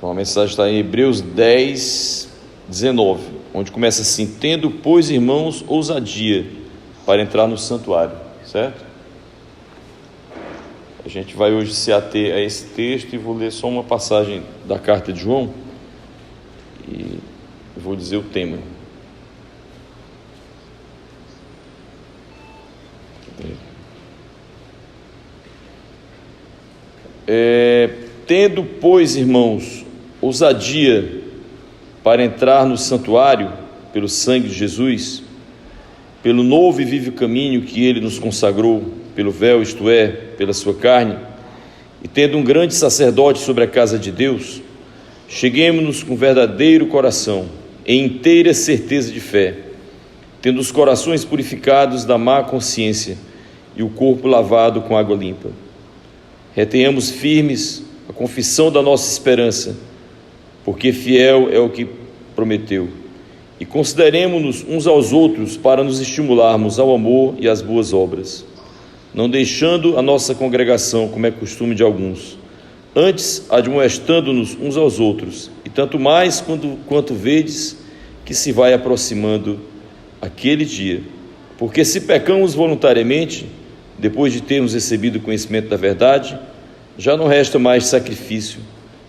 Então a mensagem está em Hebreus 10, 19, onde começa assim: tendo, pois, irmãos, ousadia para entrar no santuário, certo? A gente vai hoje se ater a esse texto e vou ler só uma passagem da carta de João e vou dizer o tema. Tendo, pois, irmãos, ousadia para entrar no santuário pelo sangue de Jesus, pelo novo e vivo caminho que ele nos consagrou, pelo véu, isto é, pela sua carne, e tendo um grande sacerdote sobre a casa de Deus, cheguemo-nos com verdadeiro coração, em inteira certeza de fé, tendo os corações purificados da má consciência e o corpo lavado com água limpa. Retenhamos firmes a confissão da nossa esperança, porque fiel é o que prometeu, e consideremo-nos uns aos outros para nos estimularmos ao amor e às boas obras, não deixando a nossa congregação, como é costume de alguns, antes admoestando-nos uns aos outros, e tanto mais quanto vedes que se vai aproximando aquele dia. Porque se pecamos voluntariamente, depois de termos recebido o conhecimento da verdade, já não resta mais sacrifício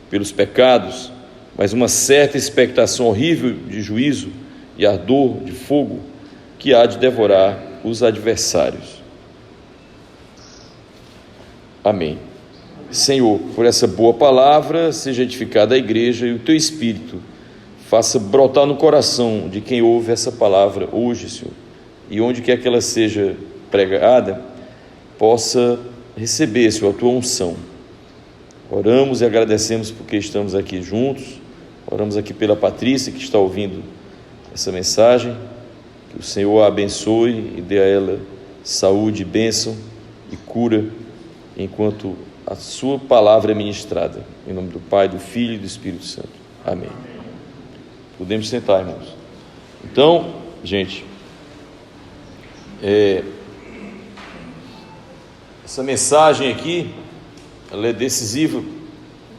pelos pecados, mas uma certa expectação horrível de juízo e ardor de fogo que há de devorar os adversários. Amém. Senhor, por essa boa palavra, seja edificada a igreja e o teu Espírito faça brotar no coração de quem ouve essa palavra hoje, Senhor, e onde quer que ela seja pregada, possa receber, Senhor, a tua unção. Oramos e agradecemos porque estamos aqui juntos, oramos aqui pela Patrícia que está ouvindo essa mensagem, que o Senhor a abençoe e dê a ela saúde, bênção e cura, enquanto a sua palavra é ministrada, em nome do Pai, do Filho e do Espírito Santo. Amém. Podemos sentar, irmãos. Então, gente, essa mensagem aqui, ela é decisiva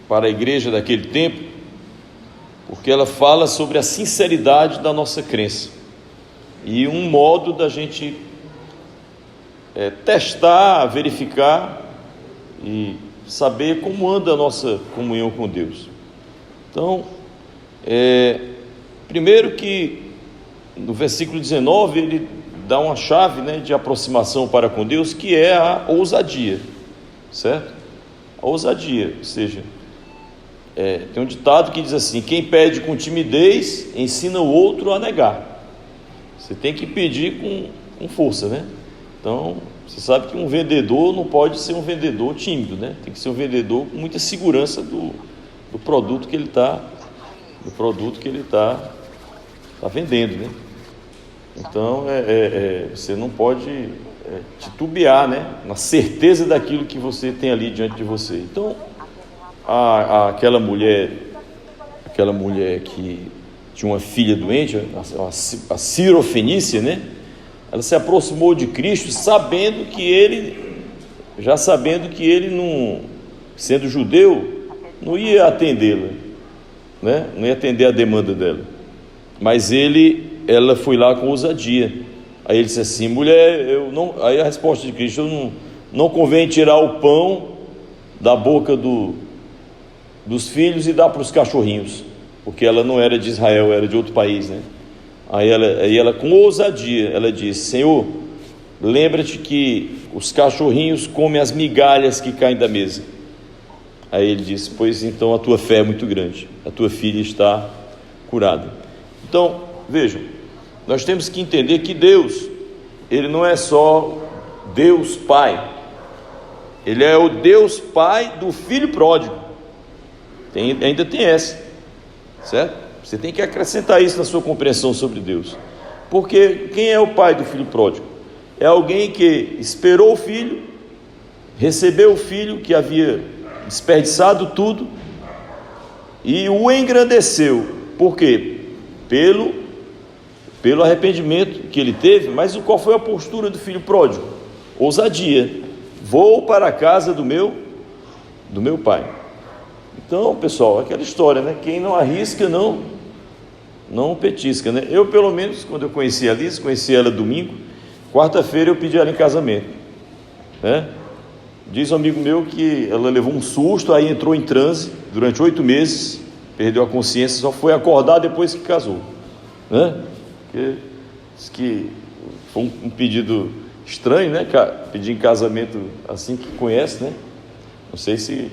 para a igreja daquele tempo, porque ela fala sobre a sinceridade da nossa crença e um modo da gente testar, verificar e saber como anda a nossa comunhão com Deus. Então, primeiro que no versículo 19 ele dá uma chave, de aproximação para com Deus, que é a ousadia, certo? A ousadia, ou seja, tem um ditado que diz assim: quem pede com timidez ensina o outro a negar. Você tem que pedir com força, Então, você sabe que um vendedor não pode ser um vendedor tímido, Tem que ser um vendedor com muita segurança do produto que ele está vendendo, Então, você não pode titubear, na certeza daquilo que você tem ali diante de você. Então, aquela mulher que tinha uma filha doente, a Sirofenícia, ela se aproximou de Cristo sabendo que ele, não, sendo judeu, não ia atendê-la, não ia atender a demanda dela, mas ela foi lá com ousadia. Aí ele disse assim: mulher, aí a resposta de Cristo: não convém tirar o pão da boca dos filhos e dar para os cachorrinhos, porque ela não era de Israel, era de outro país, Aí ela com ousadia, ela disse: Senhor, lembra-te que os cachorrinhos comem as migalhas que caem da mesa. Aí ele disse: pois então a tua fé é muito grande, a tua filha está curada. Então, vejam, nós temos que entender que Deus, Ele não é só Deus Pai, Ele é o Deus Pai do Filho pródigo. Ainda tem essa, certo? Você tem que acrescentar isso na sua compreensão sobre Deus. Porque quem é o pai do filho pródigo? É alguém que esperou o filho, recebeu o filho que havia desperdiçado tudo e o engrandeceu. Por quê? Pelo arrependimento que ele teve. Mas qual foi a postura do filho pródigo? Ousadia. Vou para a casa do meu pai. Então, pessoal, aquela história, né? Quem não arrisca, não petisca, né? Eu, pelo menos, quando eu conheci a Liz, conheci ela domingo, quarta-feira eu pedi ela em casamento, né? Diz um amigo meu que ela levou um susto, aí entrou em transe durante 8 meses, perdeu a consciência, só foi acordar depois que casou, né? Porque diz que foi um pedido estranho, né? Pedir em casamento assim que conhece, né? Não sei se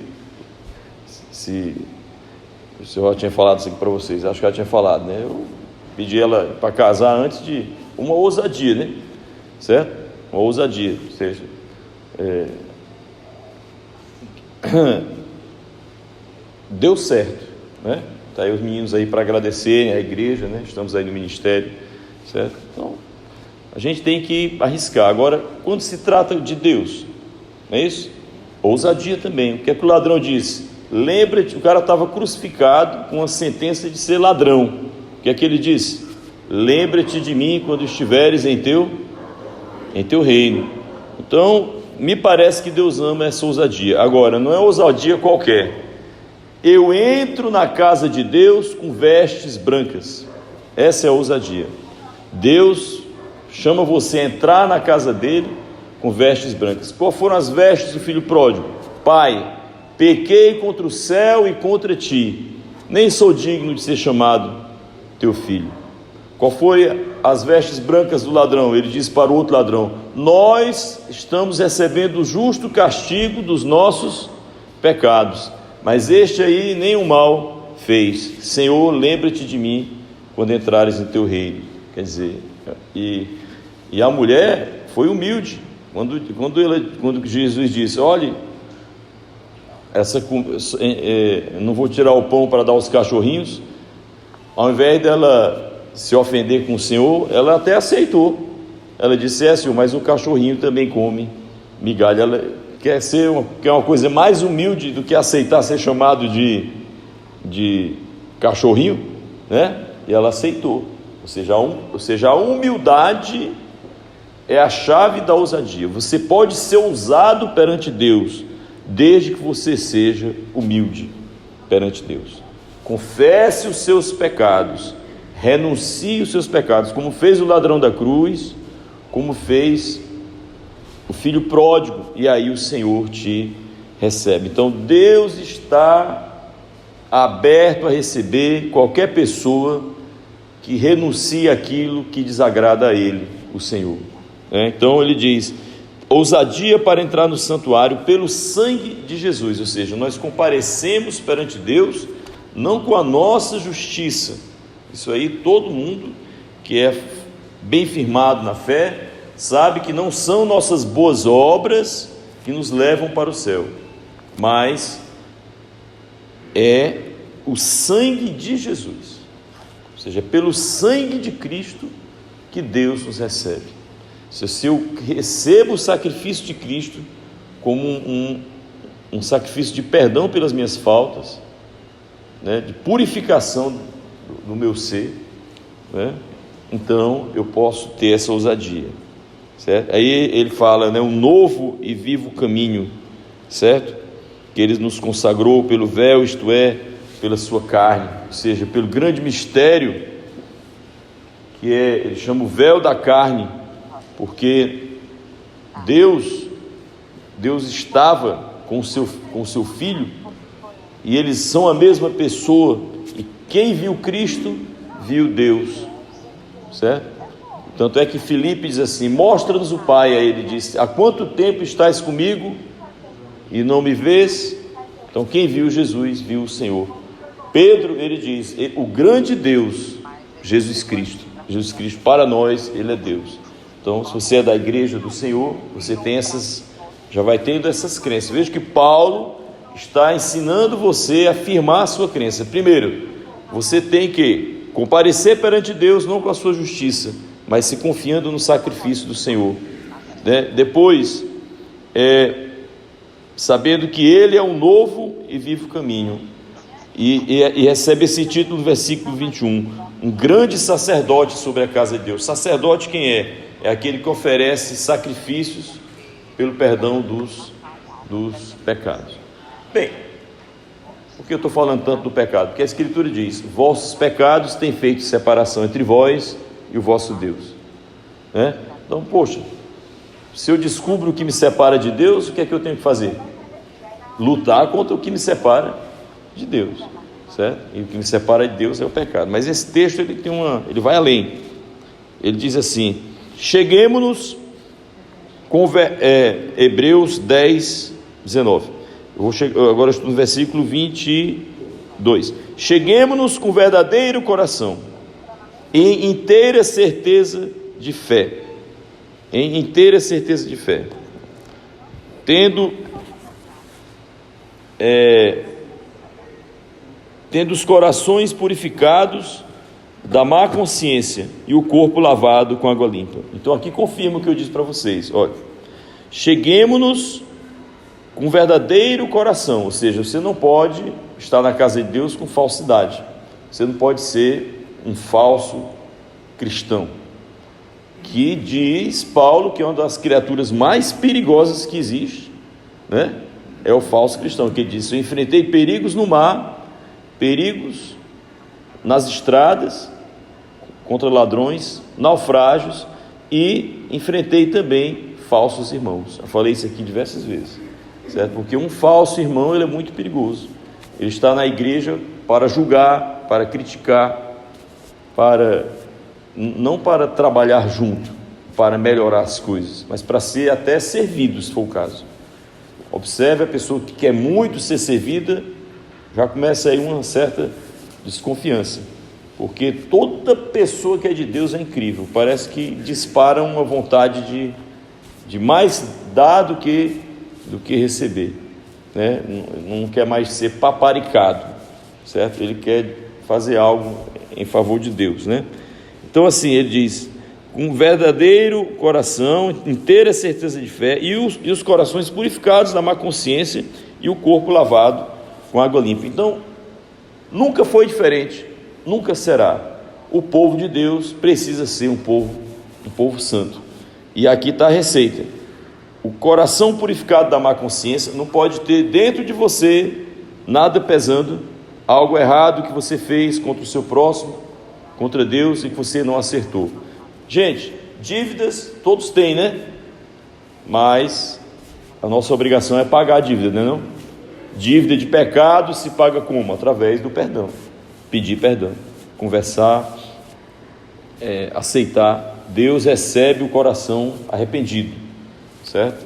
o senhor já tinha falado isso aqui para vocês, acho que ela tinha falado, né? Eu pedi ela para casar antes de uma ousadia, né? Certo? Uma ousadia, ou seja, deu certo, né? Tá aí os meninos aí para agradecerem a igreja, né? Estamos aí no ministério, certo? Então, a gente tem que arriscar. Agora, quando se trata de Deus, não é isso? Ousadia também. O que é que o ladrão disse? Lembra-te, o cara estava crucificado com a sentença de ser ladrão. O que é que ele disse? Lembra-te de mim quando estiveres em teu reino. Então, me parece que Deus ama essa ousadia. Agora, não é ousadia qualquer. Eu entro na casa de Deus com vestes brancas. Essa é a ousadia. Deus chama você a entrar na casa dele com vestes brancas. Qual foram as vestes do filho pródigo? Pai, pequei contra o céu e contra ti, nem sou digno de ser chamado teu filho. Qual foi as vestes brancas do ladrão? Ele disse para o outro ladrão: nós estamos recebendo o justo castigo dos nossos pecados, mas este aí nenhum mal fez. Senhor, lembra-te de mim quando entrares em teu reino. Quer dizer, e a mulher foi humilde quando Jesus disse: olhe, não vou tirar o pão para dar aos cachorrinhos. Ao invés dela se ofender com o Senhor, ela até aceitou. Ela disse: Senhor, mas o cachorrinho também come migalha. Ela quer uma coisa mais humilde do que aceitar ser chamado de cachorrinho, né? E ela aceitou. Ou seja, a humildade é a chave da ousadia. Você pode ser ousado perante Deus, desde que você seja humilde perante Deus. Confesse os seus pecados, renuncie os seus pecados, como fez o ladrão da cruz, como fez o filho pródigo, e aí o Senhor te recebe. Então Deus está aberto a receber qualquer pessoa que renuncie àquilo que desagrada a Ele, o Senhor. Então ele diz: ousadia para entrar no santuário pelo sangue de Jesus, ou seja, nós comparecemos perante Deus não com a nossa justiça. Isso aí todo mundo que é bem firmado na fé sabe que não são nossas boas obras que nos levam para o céu, mas é o sangue de Jesus, ou seja, pelo sangue de Cristo que Deus nos recebe. Se eu recebo o sacrifício de Cristo como um sacrifício de perdão pelas minhas faltas, né, de purificação do meu ser, né, então eu posso ter essa ousadia, certo? Aí ele fala, né, um novo e vivo caminho, certo? Que ele nos consagrou pelo véu, isto é, pela sua carne, ou seja, pelo grande mistério que ele chama o véu da carne, porque Deus estava com o seu filho, e eles são a mesma pessoa, e quem viu Cristo viu Deus, certo? Tanto é que Filipe diz assim: mostra-nos o Pai. Aí ele disse: há quanto tempo estás comigo e não me vês? Então quem viu Jesus viu o Senhor. Pedro, ele diz: o grande Deus, Jesus Cristo para nós, ele é Deus. Então, se você é da igreja do Senhor, você tem já vai tendo essas crenças. Veja que Paulo está ensinando você a afirmar a sua crença. Primeiro, você tem que comparecer perante Deus não com a sua justiça, mas se confiando no sacrifício do Senhor, né? Depois, sabendo que Ele é um novo e vivo caminho, e recebe esse título no versículo 21, um grande sacerdote sobre a casa de Deus. Sacerdote quem é? É aquele que oferece sacrifícios pelo perdão dos pecados. Bem, Por que eu estou falando tanto do pecado? Porque a Escritura diz: vossos pecados têm feito separação entre vós e o vosso Deus, né? Então, poxa, se eu descubro o que me separa de Deus, o que é que eu tenho que fazer? Lutar contra o que me separa de Deus, certo? E o que me separa de Deus é o pecado. Mas esse texto ele vai além. Ele diz assim: cheguemo-nos, Hebreus 10, 19. Agora eu estou no versículo 22. Cheguemo-nos com verdadeiro coração, em inteira certeza de fé. Em inteira certeza de fé. Tendo os corações purificados da má consciência e o corpo lavado com água limpa. Então aqui confirma o que eu disse para vocês. Olha, cheguemo-nos com verdadeiro coração, ou seja, você não pode estar na casa de Deus com falsidade, você não pode ser um falso cristão, que diz Paulo que é uma das criaturas mais perigosas que existe, né? É o falso cristão, que diz: eu enfrentei perigos no mar, perigos nas estradas, contra ladrões, naufrágios, e enfrentei também falsos irmãos. Eu falei isso aqui diversas vezes, certo? Porque um falso irmão, ele é muito perigoso. Ele está na igreja para julgar, para criticar, não para trabalhar junto, para melhorar as coisas, mas para ser até servido, se for o caso. Observe, a pessoa que quer muito ser servida, já começa aí uma certa desconfiança, porque toda pessoa que é de Deus é incrível, parece que dispara uma vontade de mais dar do que receber, né? Não quer mais ser paparicado, certo? Ele quer fazer algo em favor de Deus, né? Então assim, ele diz: com verdadeiro coração, inteira certeza de fé, e os corações purificados da má consciência e o corpo lavado com água limpa. Então, nunca foi diferente, nunca será. O povo de Deus precisa ser um povo santo. E aqui está a receita: o coração purificado da má consciência. Não pode ter dentro de você nada pesando, algo errado que você fez contra o seu próximo, contra Deus, e que você não acertou. Gente, dívidas todos têm, né? Mas a nossa obrigação é pagar a dívida, não é não? Dívida de pecado se paga como? Através do perdão. Pedir perdão, conversar, aceitar. Deus recebe o coração arrependido, certo?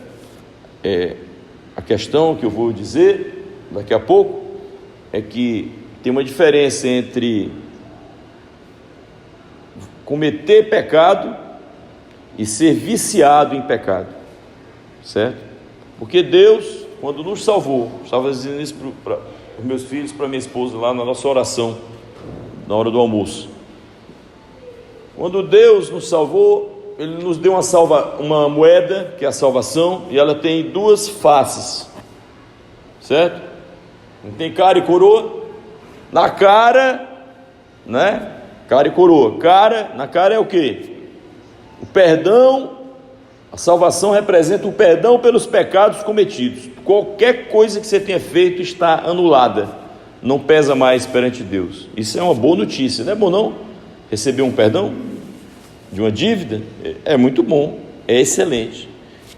A questão que eu vou dizer daqui a pouco é que tem uma diferença entre cometer pecado e ser viciado em pecado, certo? Porque Deus, quando nos salvou, estava dizendo isso para os meus filhos, para minha esposa, lá na nossa oração, na hora do almoço. Quando Deus nos salvou, Ele nos deu uma moeda, que é a salvação, e ela tem duas faces, certo? Tem cara e coroa. Na cara, né? Cara e coroa. Na cara é o quê? O perdão. A salvação representa o perdão pelos pecados cometidos. Qualquer coisa que você tenha feito está anulada, não pesa mais perante Deus. Isso é uma boa notícia, não é bom não? Receber um perdão de uma dívida é muito bom, é excelente.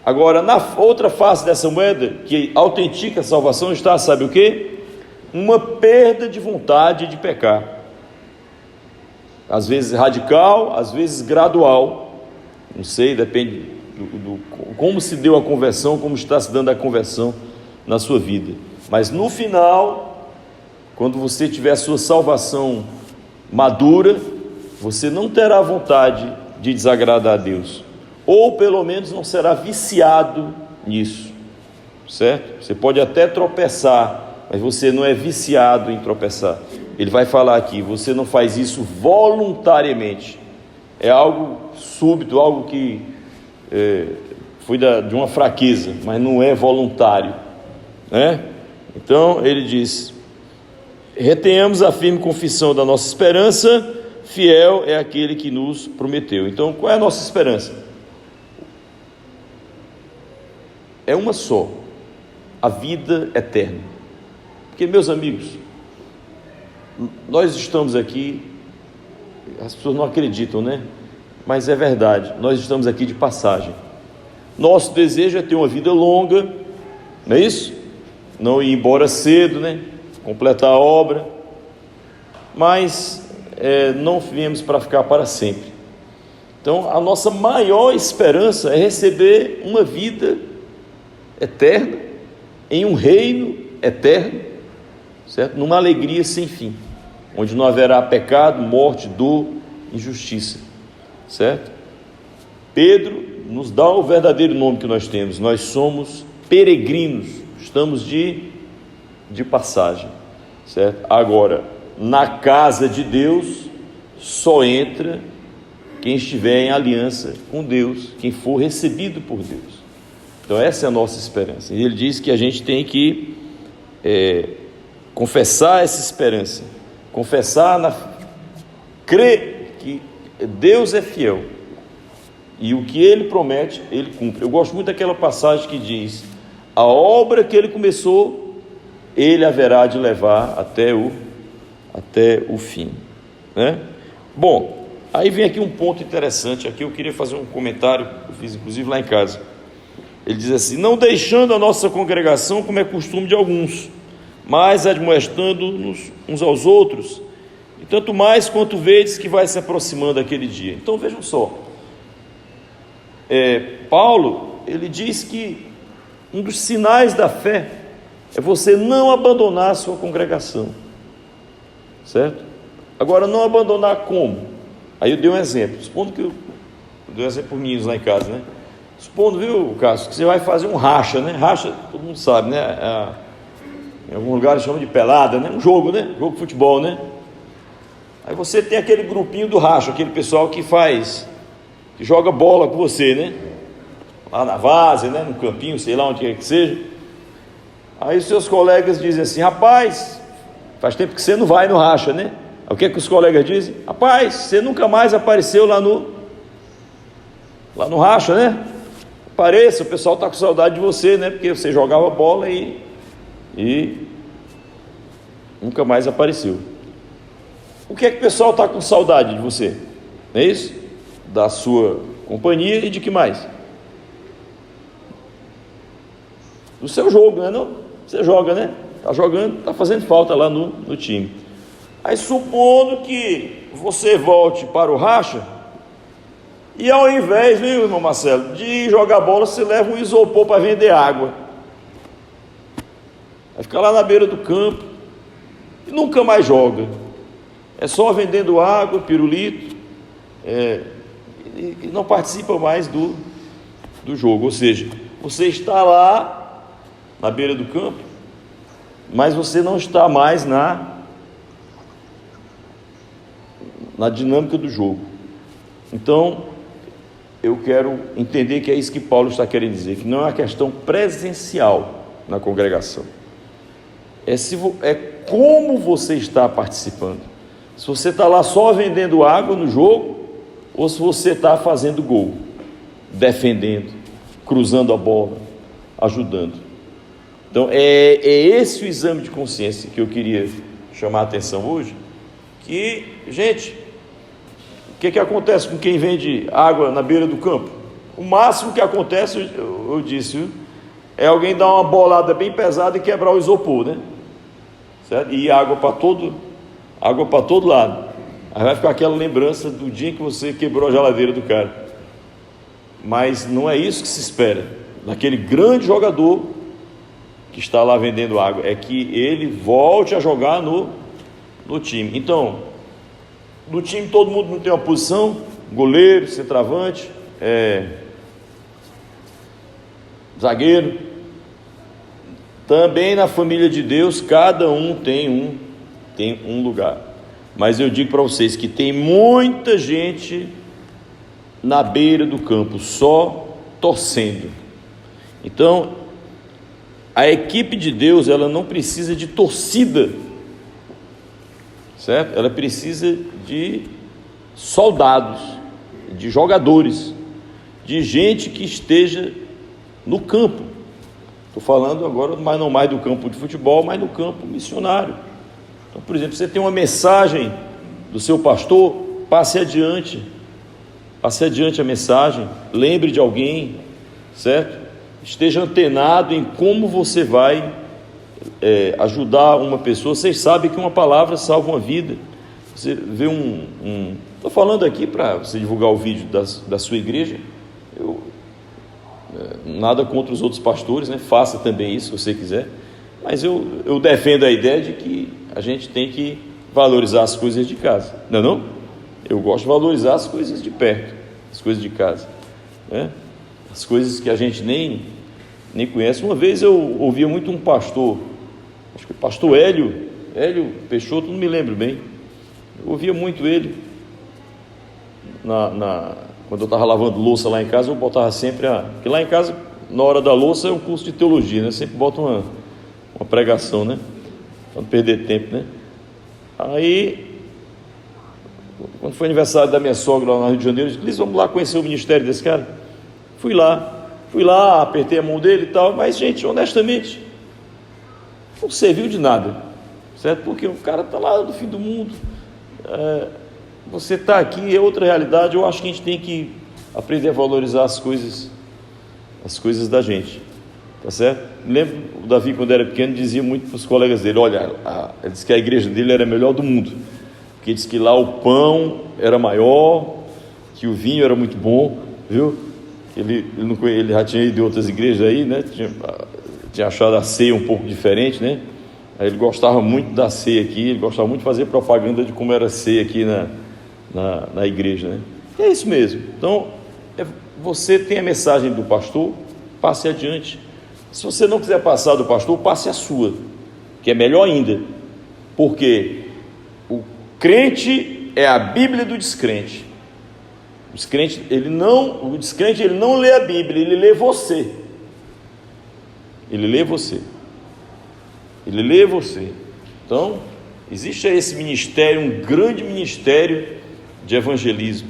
Agora, na outra face dessa moeda, que autentica a salvação, está, sabe o quê? Uma perda de vontade de pecar. Às vezes radical, às vezes gradual, não sei, depende do como se deu a conversão, como está se dando a conversão na sua vida. Mas no final, quando você tiver a sua salvação madura, você não terá vontade de desagradar a Deus, ou pelo menos não será viciado nisso, certo? Você pode até tropeçar, mas você não é viciado em tropeçar. Ele vai falar aqui: você não faz isso voluntariamente, é algo súbito, algo que foi de uma fraqueza, mas não é voluntário, né? Então ele diz: retenhamos a firme confissão da nossa esperança, fiel é aquele que nos prometeu. Então, qual é a nossa esperança? É uma só: a vida eterna. Porque, meus amigos, Nós estamos aqui, as pessoas não acreditam, né? Mas é verdade, nós estamos aqui de passagem. Nosso desejo é ter uma vida longa, não é isso? Não ir embora cedo, né? Completar a obra, mas não viemos para ficar para sempre. Então, a nossa maior esperança é receber uma vida eterna, em um reino eterno, certo? Numa alegria sem fim, onde não haverá pecado, morte, dor, injustiça, certo? Pedro nos dá o verdadeiro nome que nós temos: nós somos peregrinos, estamos de passagem, certo? Agora, na casa de Deus só entra quem estiver em aliança com Deus, quem for recebido por Deus. Então essa é a nossa esperança, e ele diz que a gente tem que confessar essa esperança, crer que Deus é fiel, e o que Ele promete, Ele cumpre. Eu gosto muito daquela passagem que diz: a obra que Ele começou, Ele haverá de levar até o fim, né? Bom, aí vem aqui um ponto interessante. Aqui eu queria fazer um comentário, eu fiz inclusive lá em casa. Ele diz assim: não deixando a nossa congregação, como é costume de alguns, mas admoestando-nos uns aos outros, e tanto mais quanto vedes que vai se aproximando aquele dia. Então vejam só, Paulo, ele diz que um dos sinais da fé é você não abandonar a sua congregação, certo? Agora, não abandonar como? Aí eu dei um exemplo, supondo que eu dei um exemplo por meninos lá em casa, né? Supondo, viu, Cássio, que você vai fazer um racha, né? Racha, todo mundo sabe, né? Em algum lugar eles chamam de pelada, né? Um jogo, né? Jogo de futebol, né? Aí você tem aquele grupinho do racha, aquele pessoal que joga bola com você, né? Lá na várzea, né? No campinho, sei lá onde quer que seja. Aí os seus colegas dizem assim: rapaz, faz tempo que você não vai no racha, né? Aí o que é que os colegas dizem? Rapaz, você nunca mais apareceu lá no racha, né? Apareça, o pessoal está com saudade de você, né? Porque você jogava bola e nunca mais apareceu. O que é que o pessoal está com saudade de você? Não é isso? Da sua companhia e de que mais? Do seu jogo, né? Não? Você joga, né? Está jogando, está fazendo falta lá no time. Aí supondo que você volte para o racha, e ao invés, viu, irmão Marcelo, de jogar bola, você leva um isopor para vender água. Vai ficar lá na beira do campo e nunca mais joga. É só vendendo água, pirulito, e não participa mais do jogo. Ou seja, você está lá na beira do campo, mas você não está mais na dinâmica do jogo. Então, eu quero entender que é isso que Paulo está querendo dizer, que não é uma questão presencial na congregação, é como você está participando. Se você está lá só vendendo água no jogo, ou se você está fazendo gol, defendendo, cruzando a bola, ajudando. Então é esse o exame de consciência que eu queria chamar a atenção hoje. Que, gente, o que acontece com quem vende água na beira do campo? O máximo que acontece, eu disse, é alguém dar uma bolada bem pesada e quebrar o isopor, né? Certo? E água para todo lado. Aí vai ficar aquela lembrança do dia que você quebrou a geladeira do cara. Mas não é isso que se espera daquele grande jogador que está lá vendendo água, é que ele volte a jogar no time. Então, no time todo mundo não tem uma posição: goleiro, centroavante, zagueiro. Também na família de Deus, cada um tem um lugar. Mas eu digo para vocês que tem muita gente na beira do campo, só torcendo. Então, a equipe de Deus, ela não precisa de torcida, certo? Ela precisa de soldados, de jogadores, de gente que esteja no campo. Estou falando agora, mas não mais do campo de futebol, mas no campo missionário. Então, por exemplo, você tem uma mensagem do seu pastor, passe adiante a mensagem, lembre de alguém, certo? Esteja antenado em como você vai ajudar uma pessoa. Vocês sabem que uma palavra salva uma vida. Você vê estou falando aqui para você divulgar o vídeo da sua igreja. Nada contra os outros pastores, né? Faça também isso se você quiser, mas eu defendo a ideia de que a gente tem que valorizar as coisas de casa, não é não? Eu gosto de valorizar as coisas de perto, as coisas de casa, né? As coisas que a gente nem conhece. Uma vez eu ouvia muito um pastor, acho que o pastor Hélio Peixoto, não me lembro bem, eu ouvia muito ele quando eu estava lavando louça lá em casa. Eu botava sempre porque lá em casa, na hora da louça, é um curso de teologia, né? Sempre boto uma pregação, né? Para não perder tempo, né? Aí, quando foi aniversário da minha sogra lá no Rio de Janeiro, eu disse: vamos lá conhecer o ministério desse cara. Fui lá, apertei a mão dele e tal, mas, gente, honestamente, não serviu de nada, certo? Porque o cara está lá no fim do mundo, você está aqui, é outra realidade. Eu acho que a gente tem que aprender a valorizar as coisas da gente, tá certo? Lembro, o Davi, quando era pequeno, dizia muito para os colegas dele: olha, ele disse que a igreja dele era a melhor do mundo, porque disse que lá o pão era maior, que o vinho era muito bom, viu? Ele já tinha ido em outras igrejas aí, né? Tinha achado a ceia um pouco diferente, né? Aí ele gostava muito da ceia aqui, ele gostava muito de fazer propaganda de como era a ceia aqui na igreja, né? E é isso mesmo. Então, você tem a mensagem do pastor, passe adiante. Se você não quiser passar do pastor, passe a sua, que é melhor ainda, porque o crente é a Bíblia do descrente. O descrente ele não lê a Bíblia, ele lê você. Ele lê você. Então, existe esse ministério, um grande ministério de evangelismo,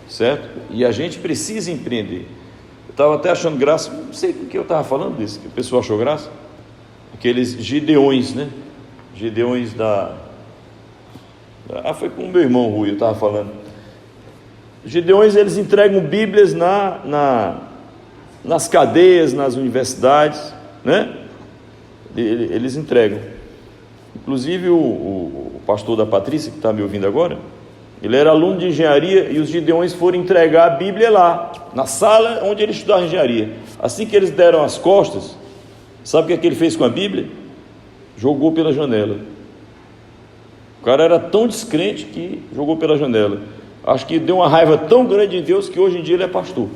certo? E a gente precisa empreender. Eu estava até achando graça, não sei por que eu estava falando disso, que o pessoal achou graça. Aqueles gideões, né? Gideões foi com o meu irmão Rui, eu estava falando. Os gideões, eles entregam Bíblias nas cadeias, nas universidades, né? Eles entregam. Inclusive o pastor da Patrícia, que está me ouvindo agora, ele era aluno de engenharia, e os gideões foram entregar a Bíblia lá, na sala onde ele estudava engenharia. Assim que eles deram as costas, sabe o que ele fez com a Bíblia? Jogou pela janela. O cara era tão descrente que jogou pela janela. Acho que deu uma raiva tão grande em Deus que hoje em dia ele é pastor.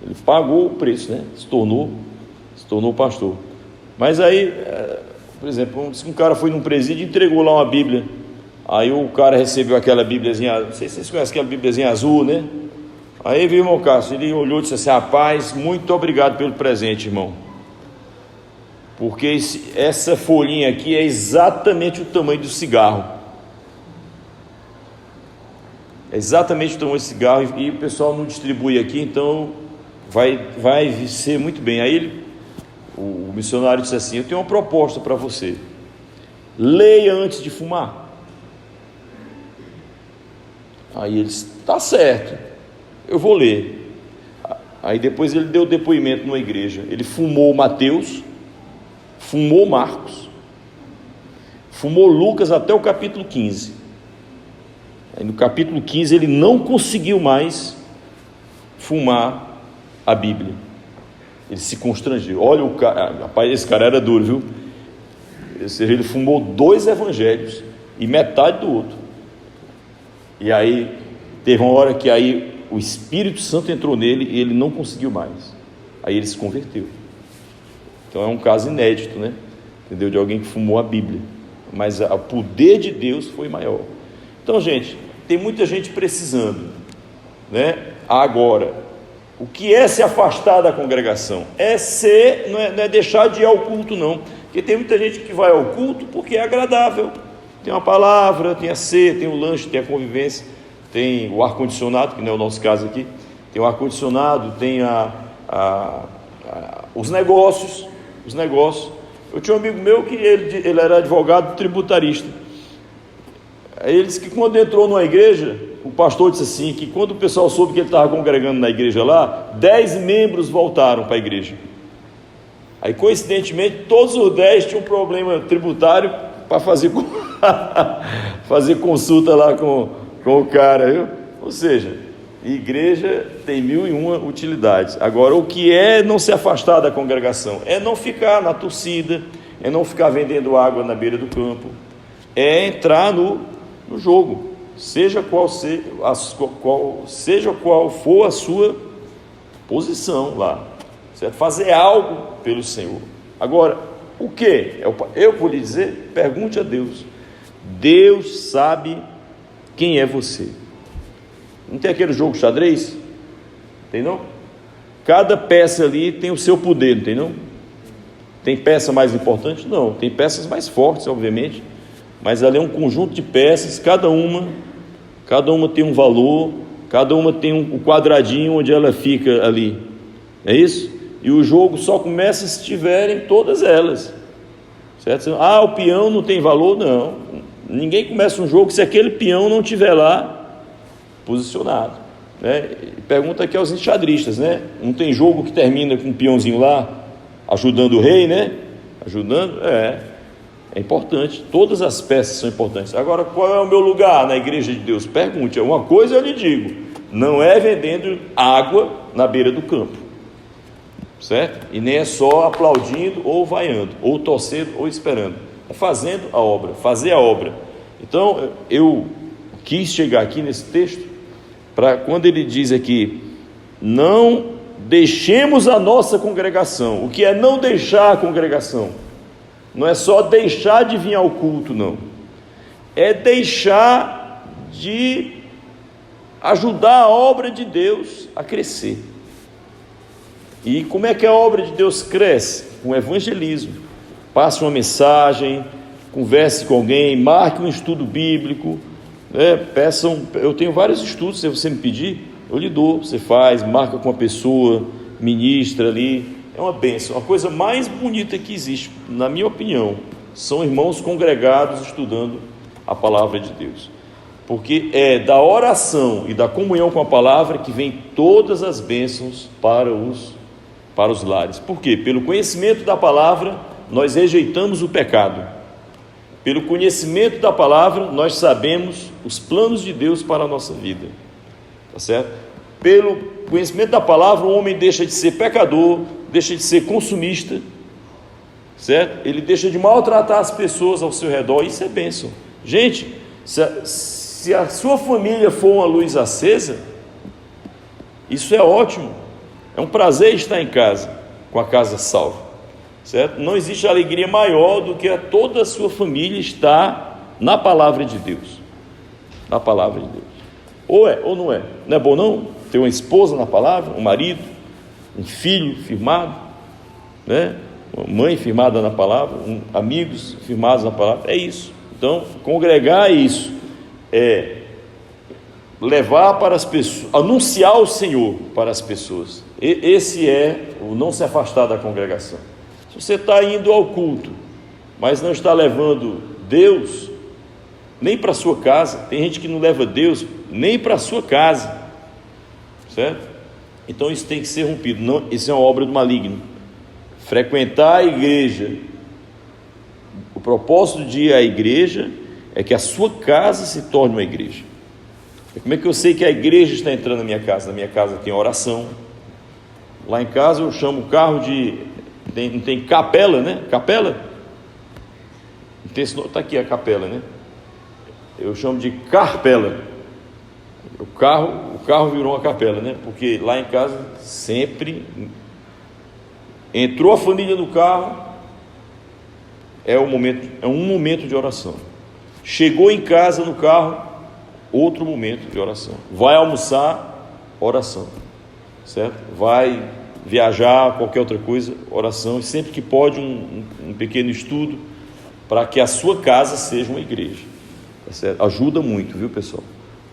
Ele pagou o preço, né? Se tornou pastor. Mas aí, por exemplo, um cara foi num presídio e entregou lá uma Bíblia. Aí o cara recebeu aquela Bíbliazinha, não sei se vocês conhecem aquela Bíbliazinha azul, né? Aí veio o irmão Cássio, ele olhou e disse assim: rapaz, muito obrigado pelo presente, irmão, porque essa folhinha aqui é exatamente o tamanho do cigarro. É exatamente o tamanho do cigarro, e o pessoal não distribui aqui, então vai ser muito bem. Aí o missionário disse assim: eu tenho uma proposta para você, leia antes de fumar. Aí ele disse: tá certo, eu vou ler. Aí depois ele deu depoimento numa igreja. Ele fumou Mateus, fumou Marcos, fumou Lucas até o capítulo 15. Aí no capítulo 15 ele não conseguiu mais fumar a Bíblia. Ele se constrangeu. Olha o cara, rapaz, esse cara era duro, viu? Ou seja, ele fumou 2 evangelhos e metade do outro. E aí teve uma hora que aí o Espírito Santo entrou nele e ele não conseguiu mais. Aí ele se converteu. Então é um caso inédito, né? Entendeu? De alguém que fumou a Bíblia, mas o poder de Deus foi maior. Então, gente, tem muita gente precisando, né? Agora, o que é se afastar da congregação? Não é deixar de ir ao culto, não. Porque tem muita gente que vai ao culto porque é agradável. Tem uma palavra, tem a ceia, tem o lanche, tem a convivência, tem o ar-condicionado, que não é o nosso caso aqui, tem o ar-condicionado, tem os negócios, Eu tinha um amigo meu que ele era advogado tributarista. Aí ele disse que quando entrou numa igreja, o pastor disse assim, que quando o pessoal soube que ele estava congregando na igreja lá, 10 membros voltaram para a igreja. Aí, coincidentemente, todos os 10 tinham um problema tributário para fazer consulta lá com o cara, viu? Ou seja, igreja tem 1001 utilidades. Agora, o que é não se afastar da congregação? É não ficar na torcida, é não ficar vendendo água na beira do campo, é entrar no jogo, seja qual for a sua posição lá, certo? Fazer algo pelo Senhor. Agora, o que? Eu vou lhe dizer, pergunte a Deus. Deus sabe quem é você. Não tem aquele jogo xadrez? Tem não? Cada peça ali tem o seu poder, não tem não? Tem peça mais importante? Não, tem peças mais fortes, obviamente, mas ali é um conjunto de peças, cada uma tem um valor, cada uma tem um quadradinho onde ela fica ali, é isso? E o jogo só começa se tiverem todas elas, certo? O peão não tem valor? Não, ninguém começa um jogo se aquele peão não tiver lá posicionado, né? Pergunta aqui aos enxadristas, né? Não tem jogo que termina com um peãozinho lá ajudando o rei, né? Ajudando, é importante, todas as peças são importantes. Agora, qual é o meu lugar na igreja de Deus? Pergunte. Uma coisa eu lhe digo, não é vendendo água na beira do campo, certo? E nem é só aplaudindo ou vaiando, ou torcendo ou esperando, é fazendo a obra, fazer a obra. Então, eu quis chegar aqui nesse texto, para quando ele diz aqui, não deixemos a nossa congregação. O que é não deixar a congregação? Não é só deixar de vir ao culto, não. É deixar de ajudar a obra de Deus a crescer. E como é que a obra de Deus cresce? Com evangelismo. Passe uma mensagem, converse com alguém, marque um estudo bíblico, né? Peçam, eu tenho vários estudos, se você me pedir, eu lhe dou, você faz, marca com uma pessoa, ministra ali. É uma bênção, a coisa mais bonita que existe, na minha opinião, são irmãos congregados estudando a palavra de Deus, porque é da oração e da comunhão com a palavra que vem todas as bênçãos para os lares. Por quê? Pelo conhecimento da palavra nós rejeitamos o pecado, pelo conhecimento da palavra nós sabemos os planos de Deus para a nossa vida, tá certo? Pelo conhecimento da palavra o homem deixa de ser pecador, deixa de ser consumista, certo? Ele deixa de maltratar as pessoas ao seu redor. Isso é bênção. Gente, se a sua família for uma luz acesa, isso é ótimo, é um prazer estar em casa, com a casa salva, certo? Não existe alegria maior do que toda a sua família estar na palavra de Deus, na palavra de Deus. Ou é, ou não é? Não é bom não? Ter uma esposa na palavra, um marido, um filho firmado, né? Uma mãe firmada na palavra, amigos firmados na palavra, é isso. Então, congregar é isso, é levar para as pessoas, anunciar o Senhor para as pessoas. Esse é o não se afastar da congregação. Se você está indo ao culto, mas não está levando Deus nem para a sua casa, tem gente que não leva Deus nem para a sua casa, certo? Então isso tem que ser rompido. Não, isso é uma obra do maligno. Frequentar a igreja, o propósito de ir à igreja é que a sua casa se torne uma igreja. E como é que eu sei que a igreja está entrando na minha casa? Na minha casa tem oração. Lá em casa eu chamo o carro de... Não tem capela, né? Capela? Não tem esse nome, está aqui a capela, né? Eu chamo de carpela. O carro virou uma capela, né? Porque lá em casa sempre entrou a família no carro, é um momento de oração. Chegou em casa no carro, outro momento de oração. Vai almoçar, oração, certo? Vai viajar, qualquer outra coisa, oração. E sempre que pode um pequeno estudo para que a sua casa seja uma igreja, tá certo? Ajuda muito, viu, pessoal?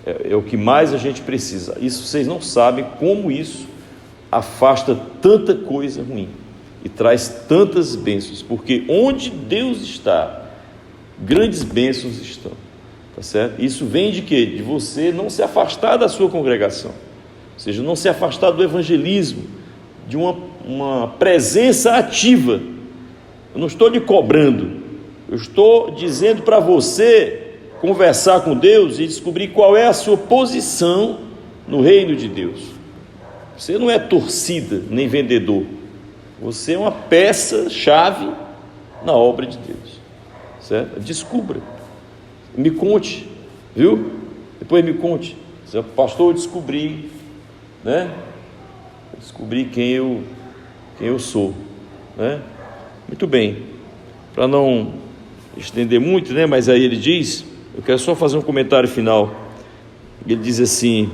É o que mais a gente precisa. Isso vocês não sabem como isso afasta tanta coisa ruim. e traz tantas bênçãos, porque onde Deus está, grandes bênçãos estão, tá certo? Isso vem de quê? De você não se afastar da sua congregação, ou seja, não se afastar do evangelismo, de uma presença ativa. Eu não estou lhe cobrando, eu estou dizendo para você conversar com Deus e descobrir qual é a sua posição no reino de Deus. Você não é torcida nem vendedor, você é uma peça-chave na obra de Deus, certo? Descubra, me conte, viu? Depois me conte. Pastor, eu descobri, né? Eu descobri quem eu sou, né? Muito bem, para não estender muito, né? Mas aí ele diz, eu quero só fazer um comentário final. Ele diz assim,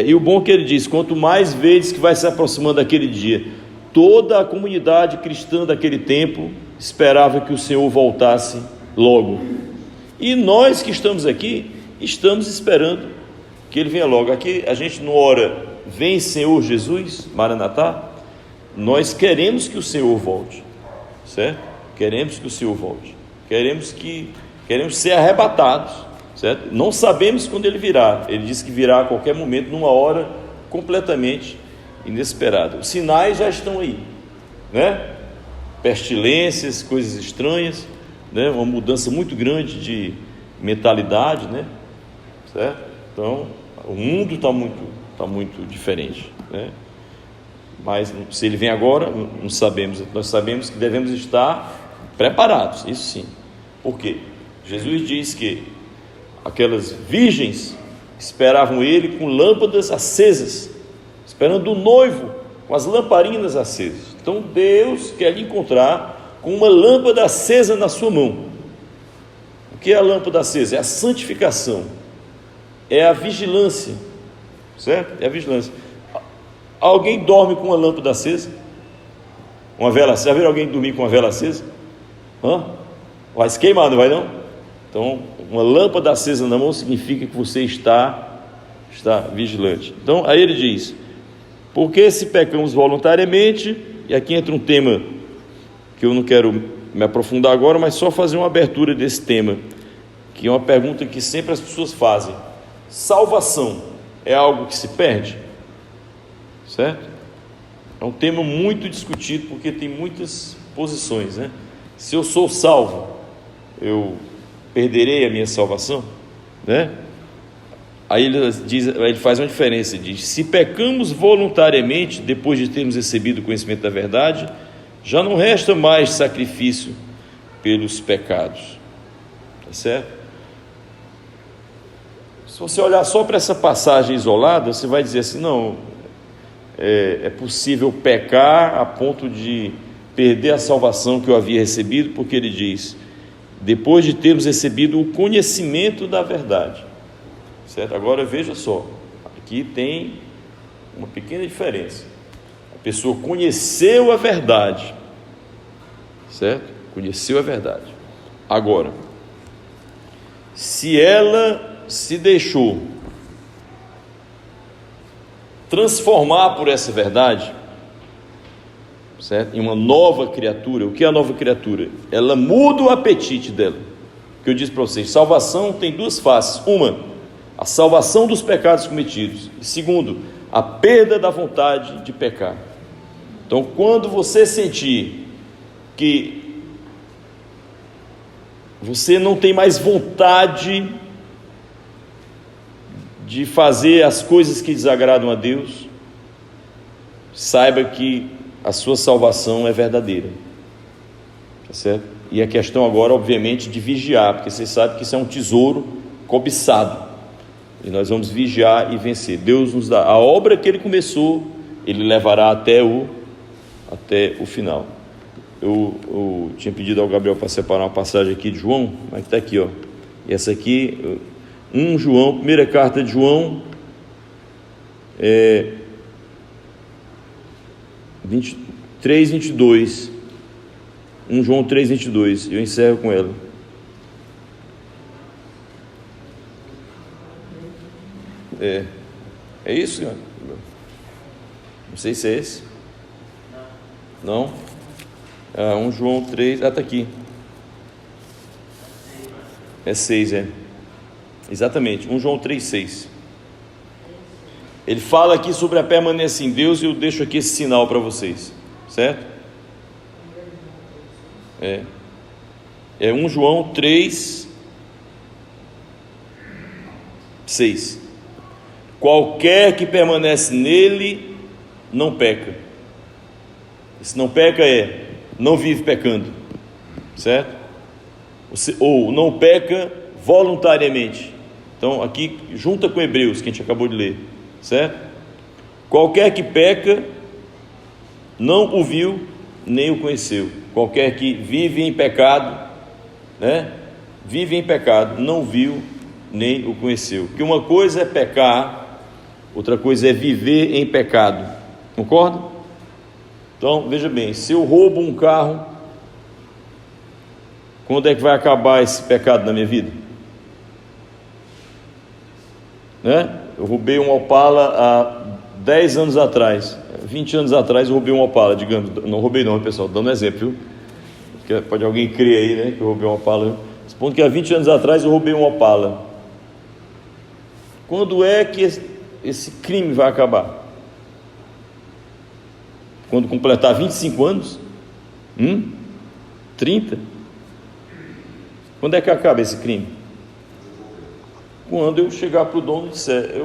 e o bom que ele diz, quanto mais vezes que vai se aproximando daquele dia, toda a comunidade cristã daquele tempo esperava que o Senhor voltasse logo, e nós que estamos aqui, estamos esperando que Ele venha logo. Aqui a gente não ora, vem Senhor Jesus, Maranatá. Nós queremos que o Senhor volte, certo? Queremos que o Senhor volte, queremos ser arrebatados, certo? Não sabemos quando Ele virá. Ele disse que virá a qualquer momento, numa hora completamente inesperada. Os sinais já estão aí, né? Pestilências, coisas estranhas, né? Uma mudança muito grande de mentalidade, né? Certo? Então, o mundo está muito diferente, né? Mas se ele vem agora, não sabemos. Nós sabemos que devemos estar preparados, isso sim. Por quê? Jesus diz que aquelas virgens esperavam ele com lâmpadas acesas, esperando o noivo com as lamparinas acesas. Então Deus quer lhe encontrar com uma lâmpada acesa na sua mão. O que é a lâmpada acesa? É a santificação, é a vigilância, certo? É a vigilância. Alguém dorme com uma lâmpada acesa? Uma vela acesa? Já viram alguém dormir com uma vela acesa? Vai se queimar, não vai não? Então, uma lâmpada acesa na mão significa que você está vigilante. Então, aí ele diz, porque se pecamos voluntariamente, e aqui entra um tema que eu não quero me aprofundar agora, mas só fazer uma abertura desse tema, que é uma pergunta que sempre as pessoas fazem: salvação é algo que se perde? Certo? É um tema muito discutido, porque tem muitas posições, né? Se eu sou salvo, eu perderei a minha salvação, né? Aí ele faz uma diferença, ele diz: se pecamos voluntariamente, depois de termos recebido o conhecimento da verdade, já não resta mais sacrifício pelos pecados, tá certo? Se você olhar só para essa passagem isolada, você vai dizer assim: não, é possível pecar a ponto de perder a salvação que eu havia recebido, porque ele diz, depois de termos recebido o conhecimento da verdade, certo? Agora veja só, aqui tem uma pequena diferença. A pessoa conheceu a verdade, certo? Conheceu a verdade. Agora, se ela se deixou transformar por essa verdade, certo? Em uma nova criatura. O que é a nova criatura? Ela muda o apetite dela. O que eu disse para vocês, salvação tem duas faces: uma, a salvação dos pecados cometidos, e segundo, a perda da vontade de pecar. Então, quando você sentir que você não tem mais vontade de fazer as coisas que desagradam a Deus, saiba que a sua salvação é verdadeira, tá certo? E a questão agora, obviamente, de vigiar, porque você sabe que isso é um tesouro cobiçado, e nós vamos vigiar e vencer. Deus nos dá a obra que Ele começou, Ele levará até o final. Eu tinha pedido ao Gabriel para separar uma passagem aqui de João, mas está aqui, ó. E essa aqui, João, primeira carta de João, 3:22. 1 João 3:22. Eu encerro com ela. É isso, cara? Não sei se é esse. Não? 1 João 3, está aqui. É 6, exatamente, 1 João 3, 6. Ele fala aqui sobre a permanência em Deus, e eu deixo aqui esse sinal para vocês, certo? É 1 João 3, 6. Qualquer que permanece nele não peca. Se não peca não vive pecando, certo? Ou não peca voluntariamente. Então aqui junta com Hebreus, que a gente acabou de ler, certo? Qualquer que peca não o viu nem o conheceu. Qualquer que vive em pecado, vive em pecado, não viu nem o conheceu. Porque uma coisa é pecar, outra coisa é viver em pecado. Concorda? Então veja bem, se eu roubo um carro, quando é que vai acabar esse pecado na minha vida? Eu roubei um Opala há 10 anos atrás, 20 anos atrás eu roubei um Opala, digamos. Não roubei não, pessoal, dando um exemplo, viu? Porque pode alguém crer aí, que eu roubei um Opala. Supondo que há 20 anos atrás eu roubei um Opala. Quando é que esse crime vai acabar? Quando completar 25 anos? 30? Quando é que acaba esse crime? Quando eu chegar para o dono e disser.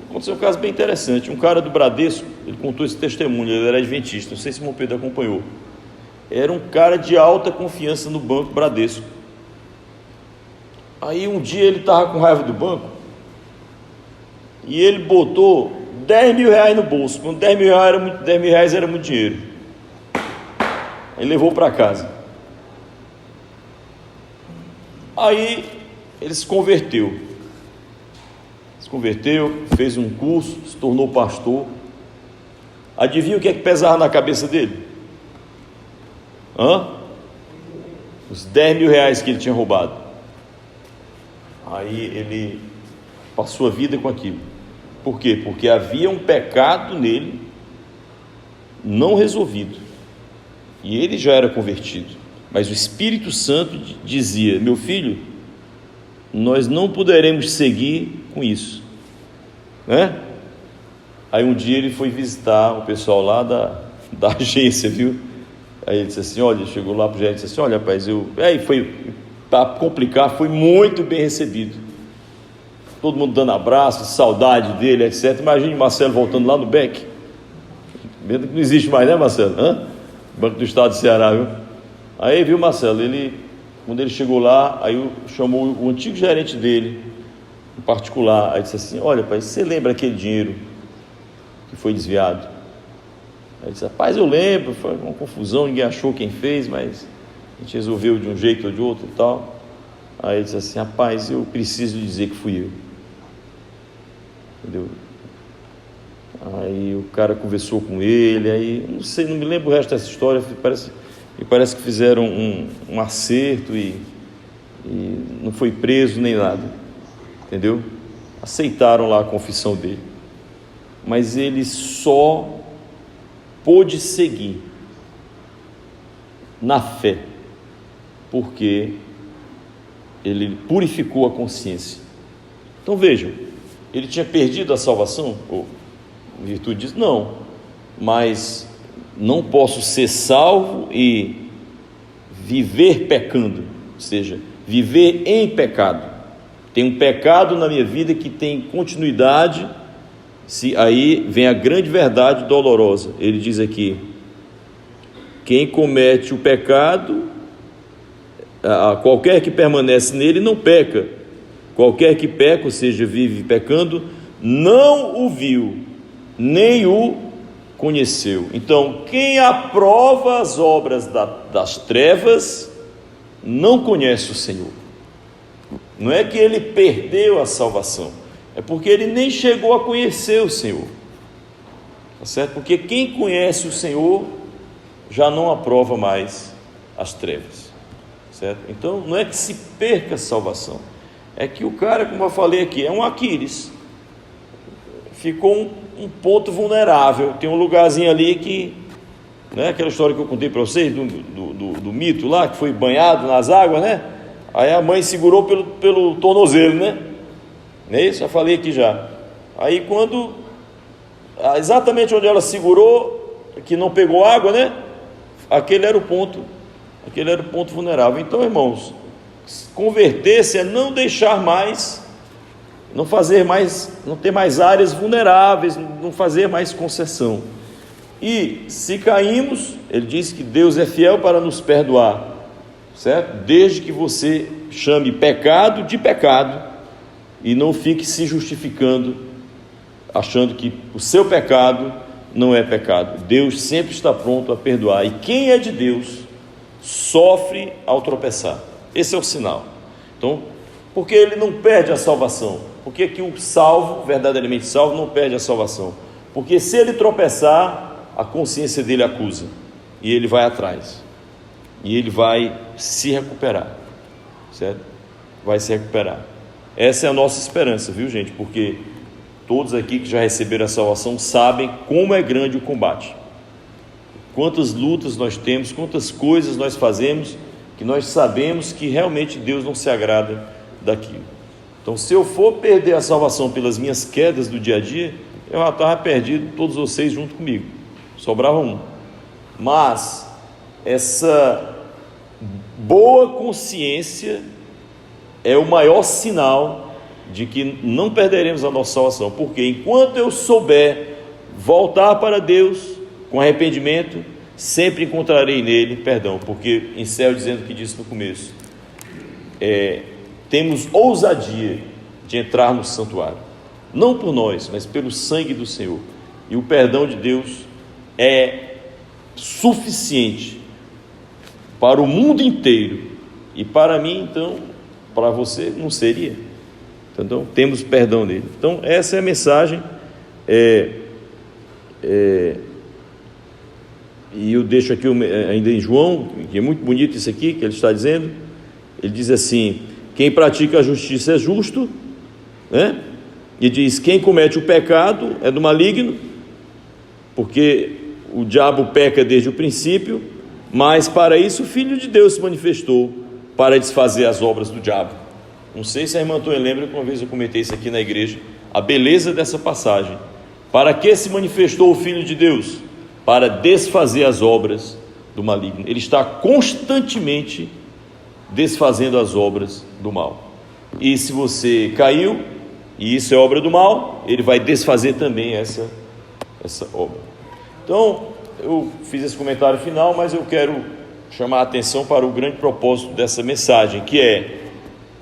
Aconteceu um caso bem interessante. Um cara do Bradesco, ele contou esse testemunho, ele era adventista, não sei se o irmão Pedro acompanhou. Era um cara de alta confiança no banco Bradesco. Aí um dia ele estava com raiva do banco e ele botou 10 mil reais no bolso. Quando 10 mil reais era muito dinheiro. Ele levou para casa. Aí ele se converteu, fez um curso, se tornou pastor. Adivinha o que é que pesava na cabeça dele? Os 10 mil reais que ele tinha roubado. Aí ele passou a vida com aquilo. Por quê? Porque havia um pecado nele não resolvido, e ele já era convertido, mas o Espírito Santo dizia: meu filho, nós não poderemos seguir com isso, Aí um dia ele foi visitar o pessoal lá da agência, viu? Aí ele disse assim, chegou lá para o gerente e disse assim, rapaz, para complicar, foi muito bem recebido, todo mundo dando abraço, saudade dele, etc. Imagine Marcelo voltando lá no BEC, mesmo que não existe mais, Marcelo? Banco do Estado do Ceará, viu? Aí, viu, Marcelo, quando ele chegou lá, aí chamou o antigo gerente dele, em particular, aí disse assim, pai, você lembra aquele dinheiro que foi desviado? Aí ele disse, rapaz, eu lembro, foi uma confusão, ninguém achou quem fez, mas a gente resolveu de um jeito ou de outro e tal. Aí ele disse assim, rapaz, eu preciso dizer que fui eu. Entendeu? Aí o cara conversou com ele, aí não sei, não me lembro o resto dessa história, parece que fizeram um acerto e não foi preso nem nada, entendeu? Aceitaram lá a confissão dele, mas ele só pôde seguir na fé porque ele purificou a consciência. Então vejam, ele tinha perdido a salvação, ou em virtude disso? Não, mas não posso ser salvo e viver pecando, ou seja, viver em pecado. Tem um pecado na minha vida que tem continuidade. Aí vem a grande verdade dolorosa. Ele diz aqui: quem comete o pecado, qualquer que permanece nele não peca. Qualquer que peca, ou seja, vive pecando, não o viu, nem o conheceu. Então, quem aprova as obras das trevas, não conhece o Senhor. Não é que ele perdeu a salvação, é porque ele nem chegou a conhecer o Senhor, tá certo? Porque quem conhece o Senhor já não aprova mais as trevas, certo? Então não é que se perca a salvação, é que o cara, como eu falei aqui, é um Aquiles, ficou um ponto vulnerável, tem um lugarzinho ali que né? Aquela história que eu contei para vocês do mito lá, que foi banhado nas águas, né? Aí a mãe segurou pelo tornozelo, né? Não é isso? Já falei aqui já. Aí quando, exatamente onde ela segurou, que não pegou água, né? Aquele era o ponto vulnerável. Então, irmãos, converter-se é não deixar mais, não fazer mais, não ter mais áreas vulneráveis, não fazer mais concessão. E se caímos, ele diz que Deus é fiel para nos perdoar, certo? Desde que você chame pecado de pecado e não fique se justificando, achando que o seu pecado não é pecado. Deus sempre está pronto a perdoar, e quem é de Deus sofre ao tropeçar. Esse é o sinal. Então, porque ele não perde a salvação? Por que que o salvo, verdadeiramente salvo, não perde a salvação? Porque se ele tropeçar, a consciência dele acusa, e ele vai atrás, e ele vai se recuperar, certo? Vai se recuperar. Essa é a nossa esperança, viu, gente? Porque todos aqui que já receberam a salvação sabem como é grande o combate, quantas lutas nós temos, quantas coisas nós fazemos, que nós sabemos que realmente Deus não se agrada daquilo. Então, se eu for perder a salvação pelas minhas quedas do dia a dia, eu já estava perdido, todos vocês junto comigo, sobrava um. Mas essa boa consciência é o maior sinal de que não perderemos a nossa salvação, porque enquanto eu souber voltar para Deus com arrependimento, sempre encontrarei nele perdão, porque encerro dizendo o que disse no começo, temos ousadia de entrar no santuário, não por nós, mas pelo sangue do Senhor, e o perdão de Deus é suficiente para o mundo inteiro, e para mim, então, para você não seria. Então temos perdão nele. Então essa é a mensagem, e eu deixo aqui ainda em João, que é muito bonito isso aqui que ele está dizendo. Ele diz assim: quem pratica a justiça é justo, né? E diz: quem comete o pecado é do maligno, porque o diabo peca desde o princípio, mas para isso o Filho de Deus se manifestou, para desfazer as obras do diabo. Não sei se a irmã Antônia lembra que uma vez eu comentei isso aqui na igreja, a beleza dessa passagem. Para que se manifestou o Filho de Deus? Para desfazer as obras do maligno. Ele está constantemente desfazendo as obras do mal. E se você caiu, e isso é obra do mal, ele vai desfazer também essa obra. Então, eu fiz esse comentário final, mas eu quero chamar a atenção para o grande propósito dessa mensagem, que é: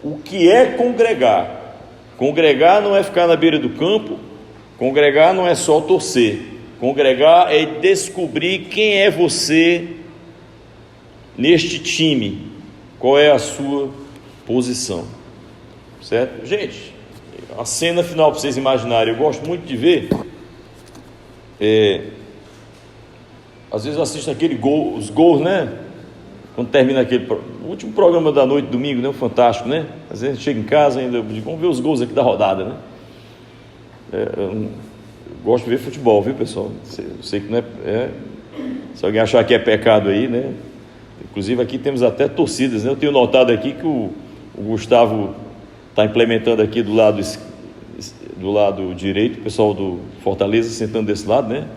o que é congregar? Congregar não é ficar na beira do campo, congregar não é só torcer, congregar é descobrir quem é você neste time, qual é a sua posição, certo? Gente, a cena final para vocês imaginarem, eu gosto muito de ver, às vezes eu assisto os gols, né? Quando termina o último programa da noite, domingo, né? O Fantástico, né? Às vezes chega em casa ainda, vamos ver os gols aqui da rodada, né? Eu gosto de ver futebol, viu, pessoal? Eu sei que não se alguém achar que é pecado aí, né? Inclusive aqui temos até torcidas, né? Eu tenho notado aqui que o Gustavo está implementando aqui do lado direito, o pessoal do Fortaleza sentando desse lado, né?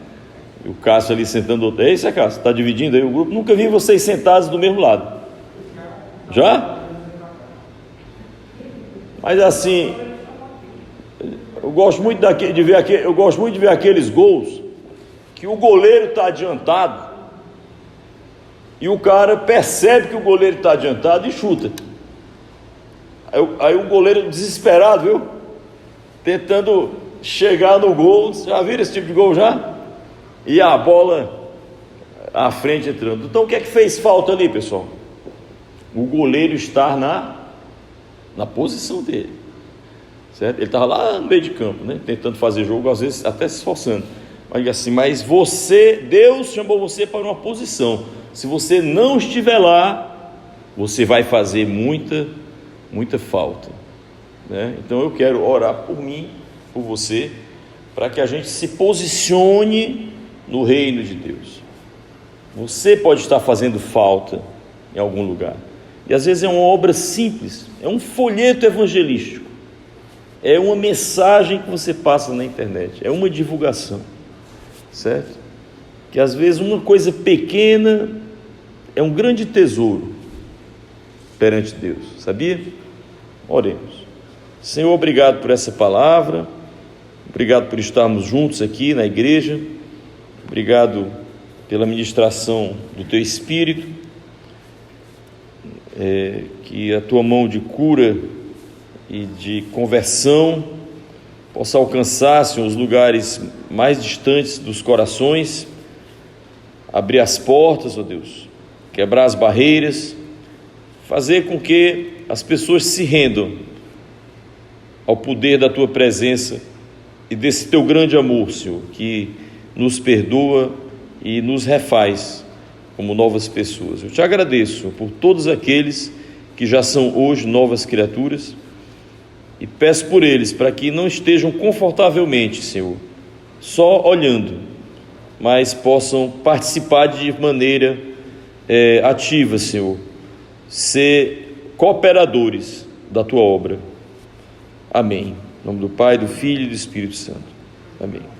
E o Cássio ali sentando do outro. É isso, Cássio? Está dividindo aí o grupo? Nunca vi vocês sentados do mesmo lado. Já? Mas assim, eu gosto muito de ver aqueles gols que o goleiro está adiantado e o cara percebe que o goleiro está adiantado e chuta. Aí o goleiro desesperado, viu? Tentando chegar no gol. Já viram esse tipo de gol já? E a bola à frente entrando. Então o que é que fez falta ali, pessoal? O goleiro estar na posição dele, certo? Ele estava lá no meio de campo, né? Tentando fazer jogo, às vezes até se esforçando, mas Deus chamou você para uma posição. Se você não estiver lá, você vai fazer muita falta, né? Então eu quero orar por mim, por você, para que a gente se posicione no reino de Deus. Você pode estar fazendo falta em algum lugar. E às vezes é uma obra simples, é um folheto evangelístico, é uma mensagem que você passa na internet, é uma divulgação, certo? Que às vezes uma coisa pequena é um grande tesouro perante Deus, sabia? Oremos. Senhor, obrigado por essa palavra, obrigado por estarmos juntos aqui na igreja, obrigado pela ministração do Teu Espírito, que a Tua mão de cura e de conversão possa alcançar, Senhor, os lugares mais distantes dos corações, abrir as portas, ó Deus, quebrar as barreiras, fazer com que as pessoas se rendam ao poder da Tua presença e desse Teu grande amor, Senhor, que nos perdoa e nos refaz como novas pessoas. Eu te agradeço por todos aqueles que já são hoje novas criaturas e peço por eles para que não estejam confortavelmente, Senhor, só olhando, mas possam participar de maneira ativa, Senhor, ser cooperadores da Tua obra. Amém. Em nome do Pai, do Filho e do Espírito Santo. Amém.